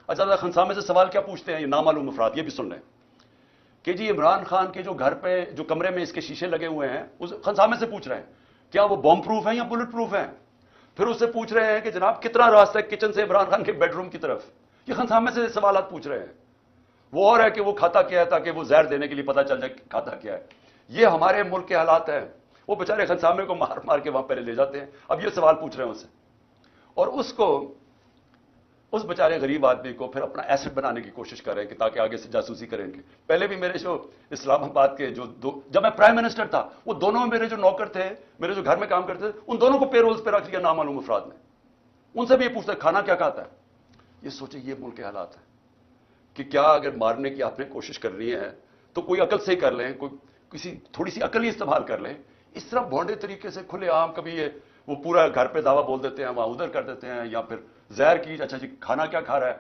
اچھا خنسامے سے سوال کیا پوچھتے ہیں یہ نامعلوم افراد، یہ بھی سن لیں کہ جی عمران خان کے جو گھر پہ جو کمرے میں اس کے شیشے لگے ہوئے ہیں اس خنسامے سے پوچھ رہے ہیں کیا وہ بم پروف ہیں یا بلٹ پروف ہیں. پھر اس سے پوچھ رہے ہیں کہ جناب کتنا راستہ ہے کچن سے عمران خان کے بیڈ روم کی طرف. یہ خنسامے سے سوالات پوچھ رہے ہیں. وہ اور ہے کہ وہ کھاتا کیا ہے تاکہ وہ زہر دینے کے لیے پتہ چل جائے کھاتا کیا ہے. یہ ہمارے ملک کے حالات ہیں. وہ بیچارے خنسامے کو مار مار کے وہاں پہلے لے جاتے ہیں. اب یہ سوال پوچھ رہے ہیں اسے اور اس کو اس بیچارے غریب آدمی کو پھر اپنا ایسٹ بنانے کی کوشش کر رہے ہیں کہ تاکہ آگے سے جاسوسی کریں گے. پہلے بھی میرے جو اسلام آباد کے جب میں پرائم منسٹر تھا وہ دونوں میرے جو نوکر تھے میرے جو گھر میں کام کرتے تھے ان دونوں کو پے رولز پہ رکھ لیا نامعلوم افراد نے. ان سے بھی یہ پوچھتا ہے کھانا کیا کھاتا ہے. یہ سوچیں یہ ملک کے حالات ہیں کہ کیا اگر مارنے کی آپ نے کوشش کرنی ہے تو کوئی عقل سے ہی کر لیں, کوئی کسی تھوڑی سی عقل ہی استعمال کر لیں. اس طرح بھونڈے طریقے سے کھلے عام کبھی یہ وہ پورا گھر پہ دعویٰ بول دیتے ہیں وہاں ادھر کر دیتے ہیں یا پھر زہر کی اچھا جی کھانا کیا کھا رہا ہے